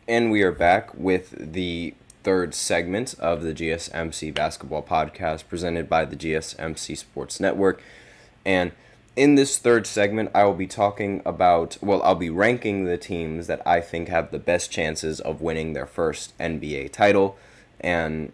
And we are back with the third segment of the GSMC Basketball Podcast presented by the GSMC Sports Network. And in this third segment, I will be talking about, I'll be ranking the teams that I think have the best chances of winning their first NBA title. And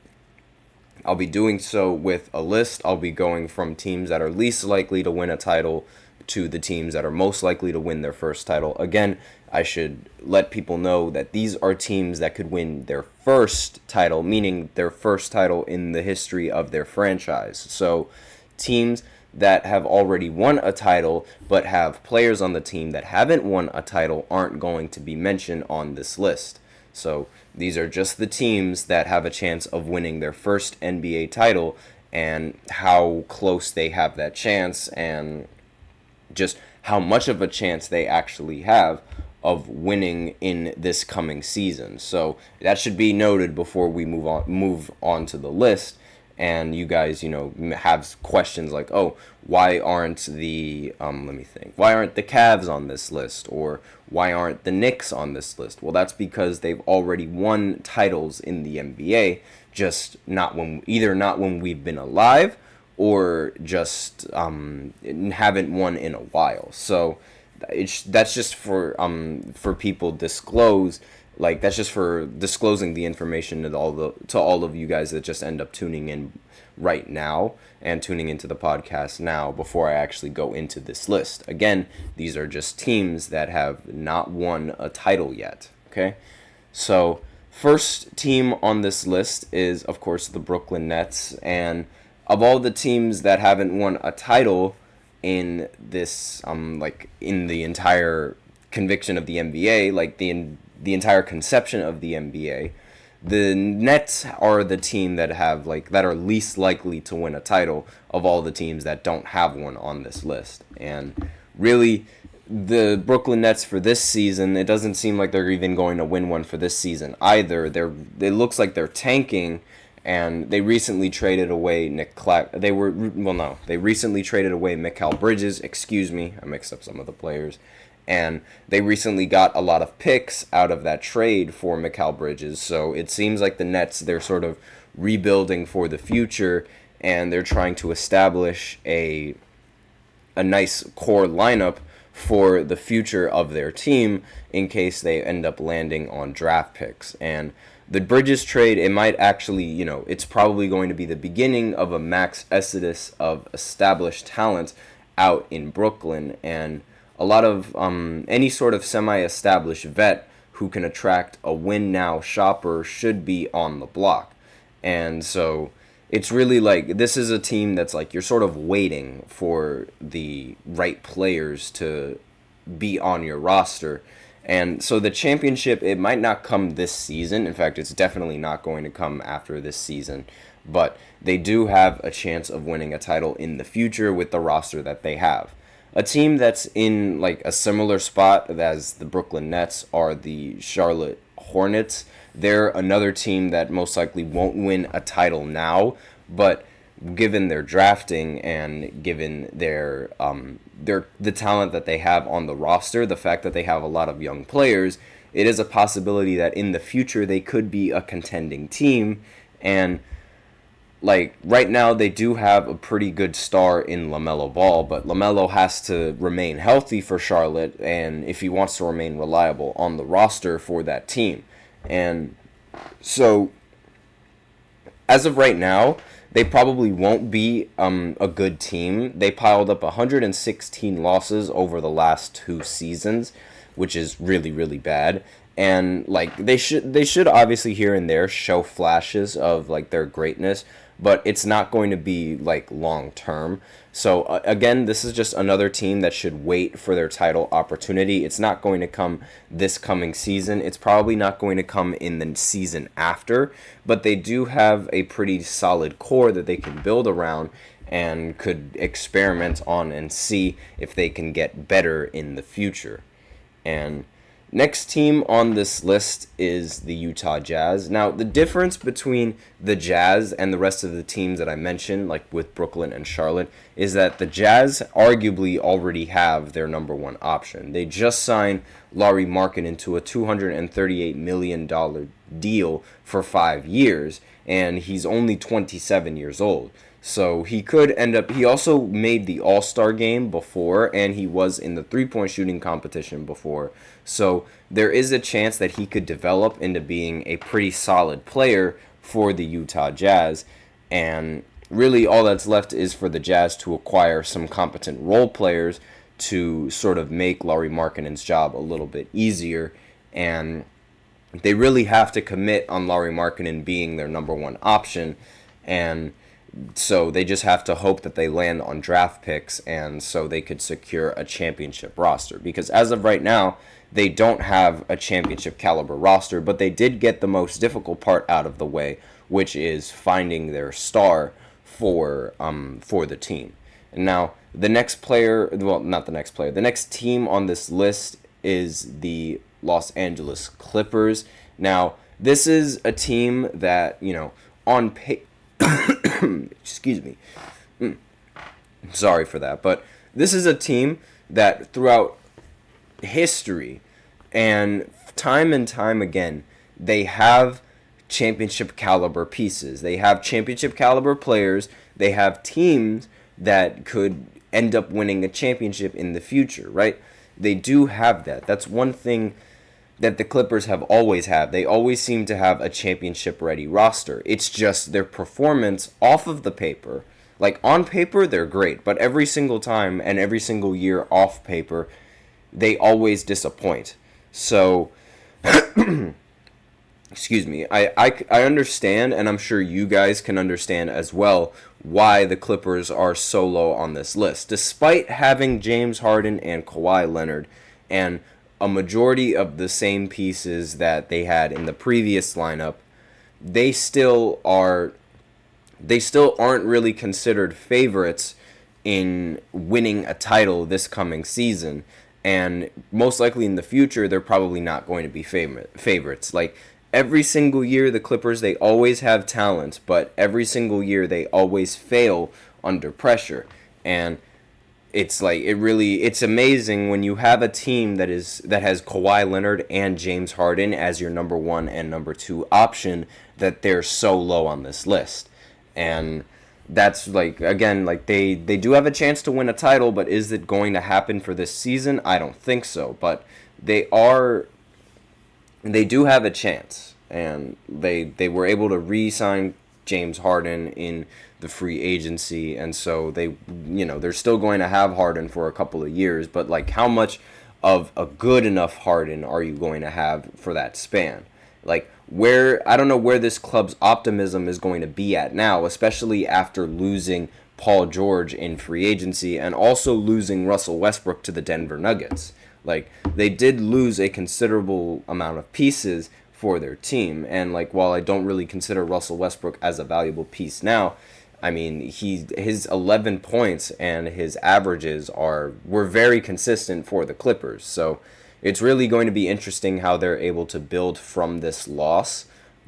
I'll be doing so with a list. I'll be going from teams that are least likely to win a title to the teams that are most likely to win their first title. Again, I should let people know that these are teams that could win their first title, meaning their first title in the history of their franchise. So, teams that have already won a title but have players on the team that haven't won a title aren't going to be mentioned on this list. So these are just the teams that have a chance of winning their first NBA title and how close they have that chance and just how much of a chance they actually have of winning in this coming season. So that should be noted before we move on to the list. And you guys, have questions like, oh, why aren't the why aren't the Cavs on this list, or why aren't the Knicks on this list? Well, that's because they've already won titles in the NBA, just not when we've been alive, or just haven't won in a while. So that's just for people disclose. Like, that's just for disclosing the information to all of you guys that just end up tuning in right now and tuning into the podcast now before I actually go into this list. Again, these are just teams that have not won a title yet. Okay, so first team on this list is, of course, the Brooklyn Nets. And of all the teams that haven't won a title in this, in the entire conviction of the NBA, like the entire conception of the NBA, the Nets are the team that are least likely to win a title of all the teams that don't have one on this list. And really, the Brooklyn Nets for this season, it doesn't seem like they're even going to win one for this season either. It looks like they're tanking, and they recently traded away They recently traded away Mikal Bridges. Excuse me, I mixed up some of the players. And they recently got a lot of picks out of that trade for Mikal Bridges. So it seems like the Nets, they're sort of rebuilding for the future, and they're trying to establish a nice core lineup for the future of their team in case they end up landing on draft picks. And the Bridges trade, it might actually, it's probably going to be the beginning of a max exodus of established talent out in Brooklyn. And a lot of any sort of semi-established vet who can attract a win-now shopper should be on the block. And so it's really like, this is a team that's like, you're sort of waiting for the right players to be on your roster. And so the championship, it might not come this season. In fact, it's definitely not going to come after this season. But they do have a chance of winning a title in the future with the roster that they have. A team that's in like a similar spot as the Brooklyn Nets are the Charlotte Hornets. They're another team that most likely won't win a title now, but given their drafting and given their the talent that they have on the roster, the fact that they have a lot of young players, it is a possibility that in the future they could be a contending team. And like right now they do have a pretty good star in LaMelo Ball, but LaMelo has to remain healthy for Charlotte, and if he wants to remain reliable on the roster for that team. And so as of right now, they probably won't be a good team. They piled up 116 losses over the last 2 seasons, which is really, really bad. And like they should obviously here and there show flashes of like their greatness, but it's not going to be like long term. So again, this is just another team that should wait for their title opportunity. It's not going to come this coming season. It's probably not going to come in the season after, but they do have a pretty solid core that they can build around and could experiment on and see if they can get better in the future. And Next team on this list is the Utah Jazz. Now, the difference between the Jazz and the rest of the teams that I mentioned, like with Brooklyn and Charlotte, is that the Jazz arguably already have their number one option. They just signed Lauri Markkanen into a $238 million deal for 5 years, and he's only 27 years old. So he could end up. He also made the All-Star game before, and he was in the three-point shooting competition before. So there is a chance that he could develop into being a pretty solid player for the Utah Jazz. And really, all that's left is for the Jazz to acquire some competent role players to sort of make Lauri Markkanen's job a little bit easier. And they really have to commit on Lauri Markkanen being their number one option. And so they just have to hope that they land on draft picks, and so they could secure a championship roster. Because as of right now, they don't have a championship caliber roster, but they did get the most difficult part out of the way, which is finding their star for the team. And now the next player, well, not the next player, the next team on this list is the Los Angeles Clippers. Now, this is a team that, on paper, excuse me. Sorry for that, but this is a team that throughout history and time again, they have championship caliber pieces. They have championship caliber players. They have teams that could end up winning a championship in the future, right? They do have that. That's one thing that the Clippers have always had. They always seem to have a championship-ready roster. It's just their performance off of the paper. Like, on paper, they're great, but every single time and every single year off paper, they always disappoint. So, excuse me, I understand, and I'm sure you guys can understand as well, why the Clippers are so low on this list. Despite having James Harden and Kawhi Leonard and a majority of the same pieces that they had in the previous lineup, they still aren't really considered favorites in winning a title this coming season, and most likely in the future they're probably not going to be favorites. Like, every single year the Clippers, they always have talent, but every single year they always fail under pressure. And it's like, it's amazing when you have a team that has Kawhi Leonard and James Harden as your number one and number two option, that they're so low on this list. And that's like, again, like they do have a chance to win a title, but is it going to happen for this season? I don't think so. But they do have a chance, and they were able to re-sign James Harden in the free agency, and so they're still going to have Harden for a couple of years, but like, how much of a good enough Harden are you going to have for that span? Like, I don't know where this club's optimism is going to be at now, especially after losing Paul George in free agency and also losing Russell Westbrook to the Denver Nuggets. Like, they did lose a considerable amount of pieces for their team, and like, while I don't really consider Russell Westbrook as a valuable piece now, I mean, his 11 points and his averages were very consistent for the Clippers. So it's really going to be interesting how they're able to build from this loss.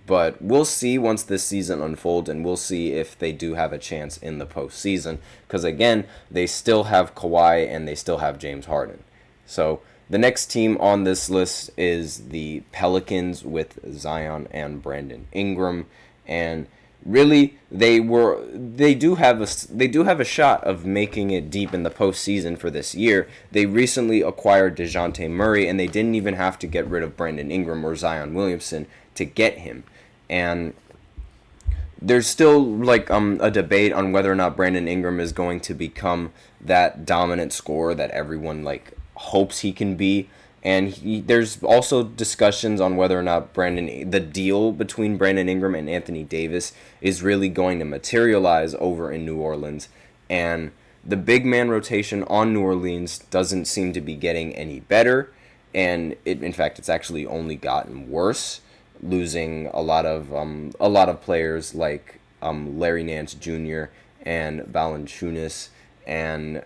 But we'll see once this season unfolds, and we'll see if they do have a chance in the postseason. Because again, they still have Kawhi and they still have James Harden. So the next team on this list is the Pelicans with Zion and Brandon Ingram, and really, they do have a shot of making it deep in the postseason for this year. They recently acquired DeJounte Murray, and they didn't even have to get rid of Brandon Ingram or Zion Williamson to get him. And there's still like a debate on whether or not Brandon Ingram is going to become that dominant scorer that everyone like hopes he can be. And there's also discussions on whether or not the deal between Brandon Ingram and Anthony Davis is really going to materialize over in New Orleans. And the big man rotation on New Orleans doesn't seem to be getting any better. And in fact, it's actually only gotten worse, losing a lot of players like Larry Nance Jr. and Valanciunas, and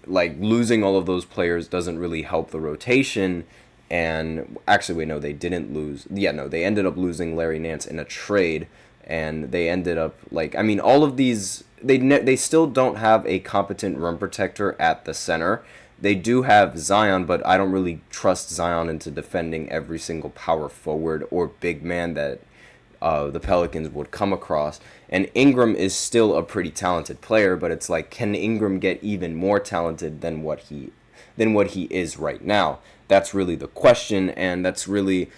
like, losing all of those players doesn't really help the rotation, And actually, wait, no, they didn't lose. Yeah, no, they ended up losing Larry Nance in a trade, and they ended up like, I mean, all of these they still don't have a competent rim protector at the center. They do have Zion, but I don't really trust Zion into defending every single power forward or big man that the Pelicans would come across. And Ingram is still a pretty talented player, but it's like, can Ingram get even more talented than what he is right now? That's really the question, and that's really,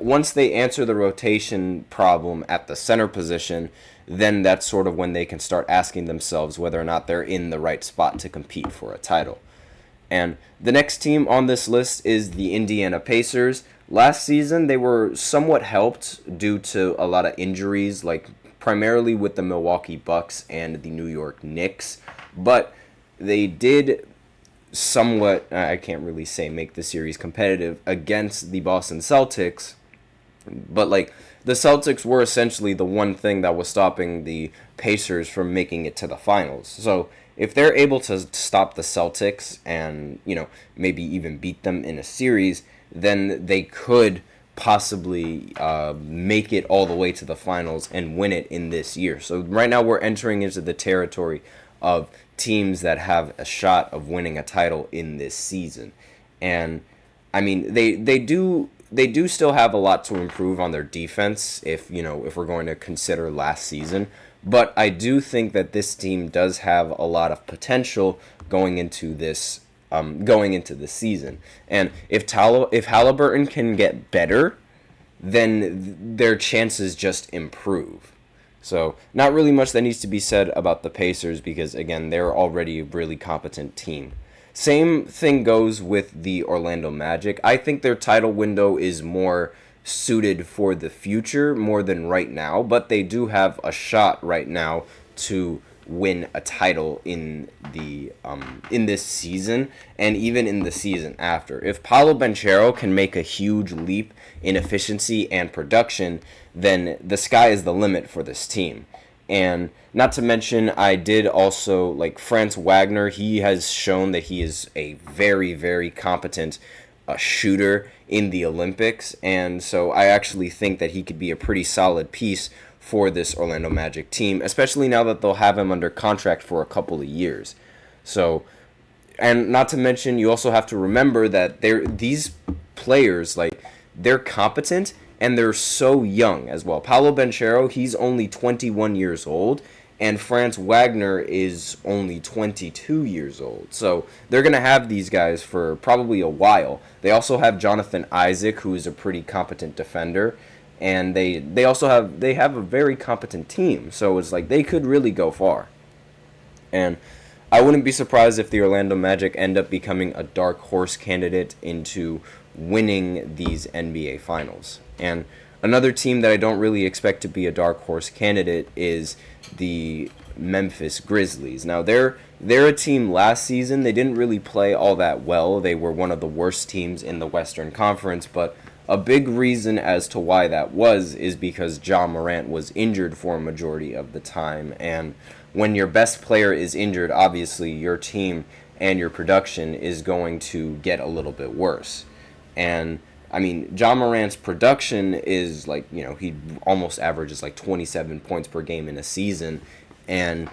once they answer the rotation problem at the center position, then that's sort of when they can start asking themselves whether or not they're in the right spot to compete for a title. And the next team on this list is the Indiana Pacers. Last season, they were somewhat helped due to a lot of injuries, like primarily with the Milwaukee Bucks and the New York Knicks. But they did somewhat, I can't really say make the series competitive against the Boston Celtics. But like, the Celtics were essentially the one thing that was stopping the Pacers from making it to the finals. So if they're able to stop the Celtics and, maybe even beat them in a series, then they could possibly make it all the way to the finals and win it in this year. So right now we're entering into the territory of teams that have a shot of winning a title in this season. And I mean, they do still have a lot to improve on their defense if we're going to consider last season. But I do think that this team does have a lot of potential going into this season. And if Halliburton can get better, then their chances just improve. So not really much that needs to be said about the Pacers because, again, they're already a really competent team. Same thing goes with the Orlando Magic. I think their title window is more suited for the future more than right now, but they do have a shot right now to win a title in this season and even in the season after. If Paolo Banchero can make a huge leap in efficiency and production, then the sky is the limit for this team. And not to mention, I did also like Franz Wagner. He has shown that he is a very, very competent shooter in the Olympics. And so I actually think that he could be a pretty solid piece for this Orlando Magic team, especially now that they'll have him under contract for a couple of years. So, and not to mention, you also have to remember that these players, like, they're competent and they're so young as well. Paolo Banchero, he's only 21 years old, and Franz Wagner is only 22 years old. So they're going to have these guys for probably a while. They also have Jonathan Isaac, who is a pretty competent defender, and they have a very competent team. So it's like they could really go far. And I wouldn't be surprised if the Orlando Magic end up becoming a dark horse candidate into winning these NBA Finals. And another team that I don't really expect to be a dark horse candidate is the Memphis Grizzlies. Now, they're a team last season. They didn't really play all that well. They were one of the worst teams in the Western Conference, but a big reason as to why that is because Ja Morant was injured for a majority of the time. And when your best player is injured, obviously your team and your production is going to get a little bit worse. And I mean, Ja Morant's production is like, he almost averages like 27 points per game in a season. And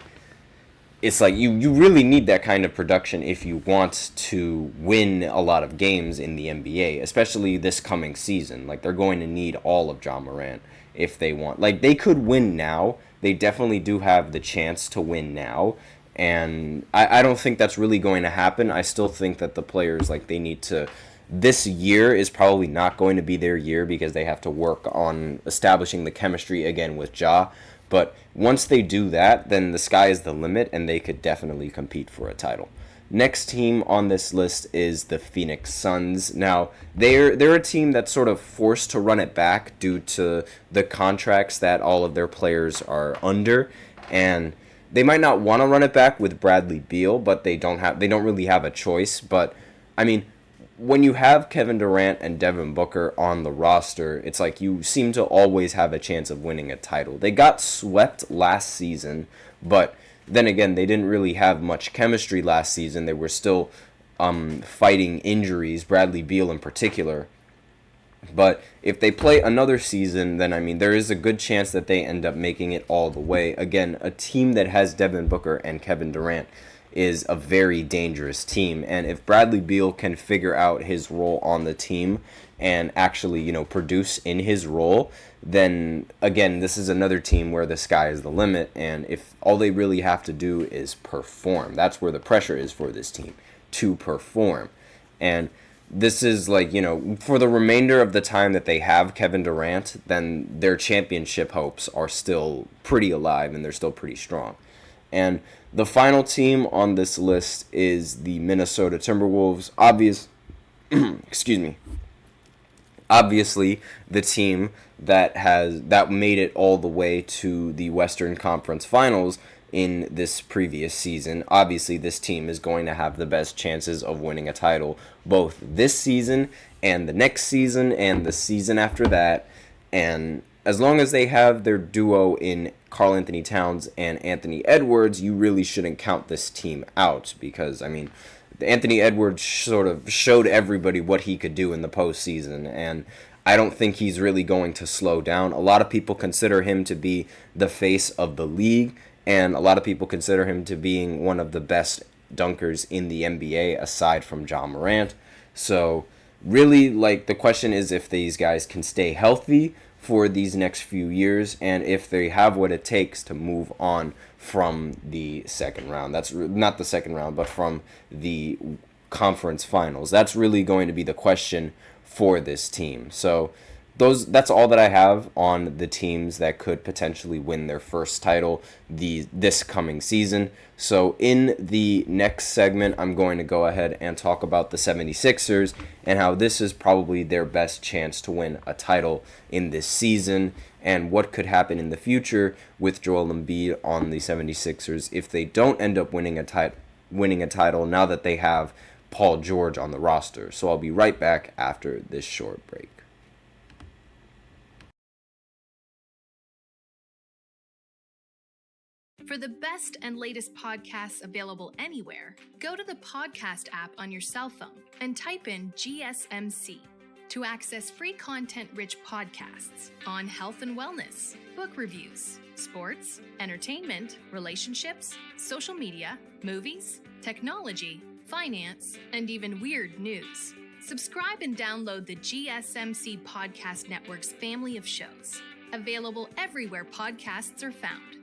it's like you really need that kind of production if you want to win a lot of games in the NBA, especially this coming season. Like, they're going to need all of Ja Morant if they want. Like, they could win now. They definitely do have the chance to win now. And I don't think that's really going to happen. I still think that the players, like, they need to... This year is probably not going to be their year because they have to work on establishing the chemistry again with Ja. But once they do that, then the sky is the limit and they could definitely compete for a title. Next team on this list is the Phoenix Suns. Now, they're a team that's sort of forced to run it back due to the contracts that all of their players are under. And they might not want to run it back with Bradley Beal, but they don't really have a choice. But, I mean, when you have Kevin Durant and Devin Booker on the roster, it's like you seem to always have a chance of winning a title. They got swept last season, but then again, they didn't really have much chemistry last season. They were still fighting injuries, Bradley Beal in particular. But if they play another season, then I mean, there is a good chance that they end up making it all the way. Again, a team that has Devin Booker and Kevin Durant is a very dangerous team. And if Bradley Beal can figure out his role on the team and actually, produce in his role, then again, this is another team where the sky is the limit. And if all they really have to do is perform, that's where the pressure is for this team, to perform. And this is like, for the remainder of the time that they have Kevin Durant, then their championship hopes are still pretty alive and they're still pretty strong. And the final team on this list is the Minnesota Timberwolves. Excuse me. Obviously, the team that made it all the way to the Western Conference Finals in this previous season. Obviously, this team is going to have the best chances of winning a title both this season and the next season and the season after that. And as long as they have their duo in Karl Anthony Towns and Anthony Edwards, you really shouldn't count this team out because, I mean, Anthony Edwards sort of showed everybody what he could do in the postseason, and I don't think he's really going to slow down. A lot of people consider him to be the face of the league, and a lot of people consider him to being one of the best dunkers in the NBA aside from Ja Morant. So really, like, the question is if these guys can stay healthy for these next few years and if they have what it takes to move on from the second round. That's not the second round, but from the conference finals. That's really going to be the question for this team. So that's all that I have on the teams that could potentially win their first title this coming season. So in the next segment, I'm going to go ahead and talk about the 76ers and how this is probably their best chance to win a title in this season and what could happen in the future with Joel Embiid on the 76ers if they don't end up winning a title now that they have Paul George on the roster. So I'll be right back after this short break. For the best and latest podcasts available anywhere, go to the podcast app on your cell phone and type in GSMC to access free content-rich podcasts on health and wellness, book reviews, sports, entertainment, relationships, social media, movies, technology, finance, and even weird news. Subscribe and download the GSMC Podcast Network's family of shows, available everywhere podcasts are found.